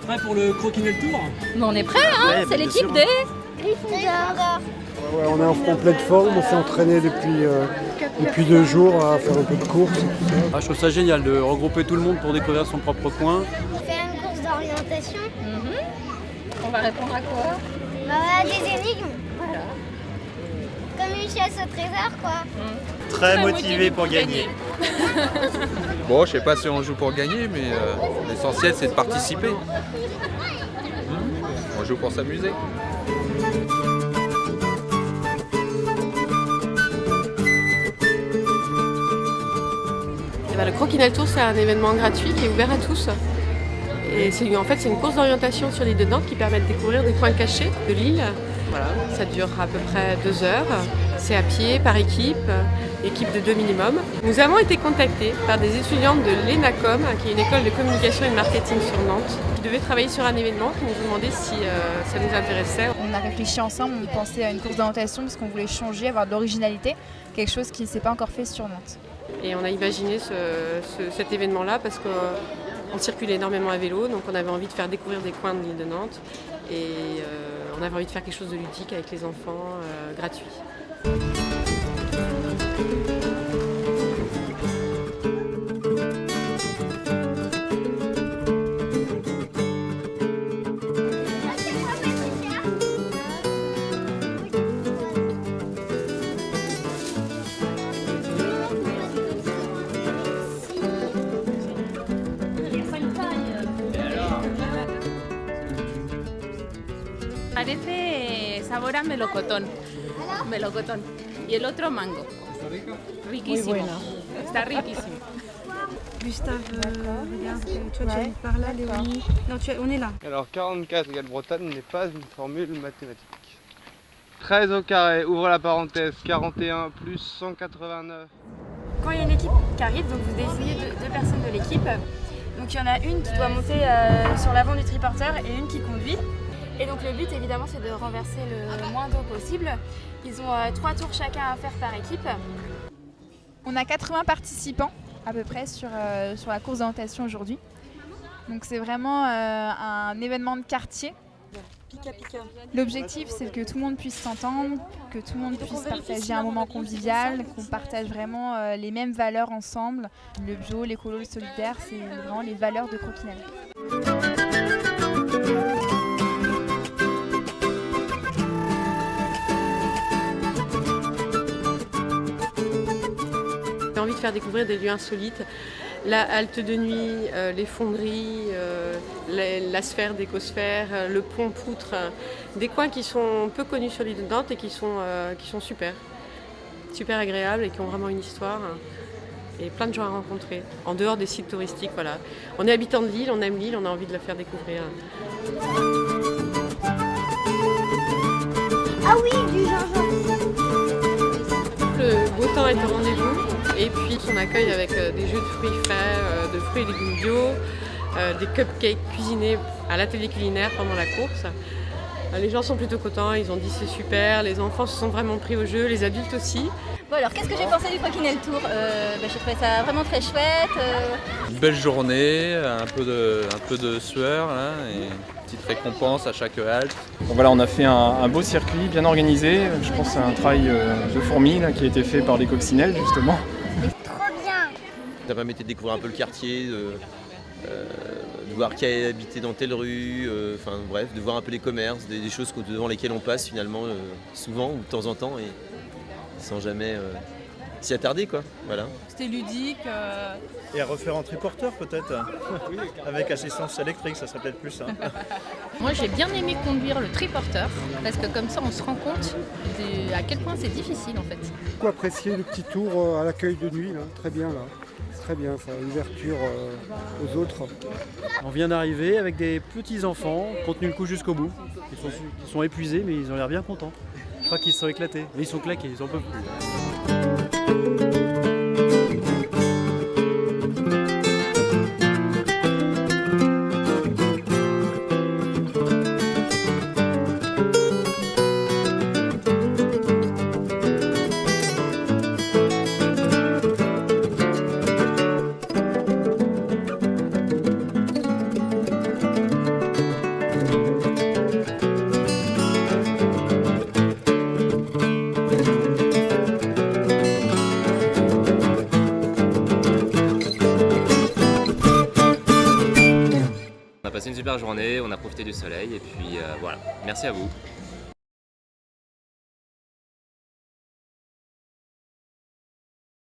Prêt pour le Croquinelle Tour? Mais on est prêts, hein. Ouais, c'est bien l'équipe sûr. des... Ouais, on est en pleine forme, on s'est entraîné depuis 2 jours à faire un peu de course. Ah, je trouve ça génial de regrouper tout le monde pour découvrir son propre coin. Faire une course d'orientation. On va répondre à quoi? Des énigmes. Voilà. Comme une chasse au trésor, quoi. Très motivé pour gagner. Bon, je sais pas si on joue pour gagner, mais l'essentiel c'est de participer. On joue pour s'amuser. Le Croquinelle Tour, c'est un événement gratuit qui est ouvert à tous. Et c'est une course d'orientation sur l'île de Nantes qui permet de découvrir des coins cachés de l'île. Voilà, ça dure à peu près 2 heures. C'est à pied, par équipe de 2 minimum. Nous avons été contactés par des étudiantes de l'ENACOM, qui est une école de communication et de marketing sur Nantes, qui devaient travailler sur un événement, qui nous ont demandé si ça nous intéressait. On a réfléchi ensemble, on pensait à une course d'orientation parce qu'on voulait changer, avoir de l'originalité, quelque chose qui ne s'est pas encore fait sur Nantes. Et on a imaginé cet événement-là parce qu'on circulait énormément à vélo, donc on avait envie de faire découvrir des coins de l'île de Nantes et on avait envie de faire quelque chose de ludique avec les enfants, gratuit. Parece sabor a melocotón. Melocotón. Y el otro mango. Riquísimo. Está riquísimo. Gustave, regarde, tu vois, tu es par là, Léonie. Non, on est là. Alors 44 égale Bretagne n'est pas une formule mathématique. 13 au carré, ouvre la parenthèse, 41 plus 189. Quand il y a une équipe qui arrive, donc vous désignez deux personnes de l'équipe. Donc il y en a une qui doit monter sur l'avant du triporteur et une qui conduit. Et donc le but évidemment c'est de renverser le moins d'eau possible. Ils ont 3 tours chacun à faire par équipe. On a 80 participants à peu près sur la course d'orientation aujourd'hui. Donc c'est vraiment un événement de quartier. L'objectif c'est que tout le monde puisse s'entendre, que tout le monde puisse partager un moment convivial, qu'on partage vraiment les mêmes valeurs ensemble. Le bio, l'écolo, le solidaire, c'est vraiment les valeurs de Croquinelle. J'ai envie de faire découvrir des lieux insolites, la halte de nuit, les fonderies, la sphère d'écosphère, le pont poutre, des coins qui sont peu connus sur l'île de Nantes et qui sont super agréables et qui ont vraiment une histoire et plein de gens à rencontrer, en dehors des sites touristiques. Voilà. On est habitants de l'île, on aime l'île, on a envie de la faire découvrir. Ah oui, du gingembre. Le beau temps est au rendez-vous et puis on accueille avec des jus de fruits frais, de fruits et légumes bio, des cupcakes cuisinés à l'atelier culinaire pendant la course. Les gens sont plutôt contents, ils ont dit c'est super, les enfants se sont vraiment pris au jeu, les adultes aussi. Bon alors, qu'est-ce que j'ai pensé du Croquinelle Tour? J'ai trouvé ça vraiment très chouette. Une belle journée, un peu de sueur là, et une petite récompense à chaque halte. Bon, voilà, on a fait un beau circuit bien organisé. Je pense que c'est un travail de fourmi là, qui a été fait par les coccinelles justement. Trop bien. Ça permettait de découvrir un peu le quartier, de voir qui a habité dans telle rue, enfin bref, de voir un peu les commerces, des choses devant lesquelles on passe finalement souvent ou de temps en temps et sans jamais s'y attarder quoi. Voilà. C'était ludique. Et à refaire en triporteur peut-être. Avec assistance électrique, ça serait peut-être plus simple. Moi j'ai bien aimé conduire le triporteur parce que comme ça on se rend compte à quel point c'est difficile en fait. Beaucoup apprécié le petit tour à l'accueil de nuit, là. Très bien là. Très bien, ça, ouverture aux autres. On vient d'arriver avec des petits enfants qui ont tenu le coup jusqu'au bout. Ils sont épuisés mais ils ont l'air bien contents. Je crois qu'ils se sont éclatés. Mais ils sont claqués, ils en peuvent plus. a passé une super journée, on a profité du soleil et puis voilà. Merci à vous.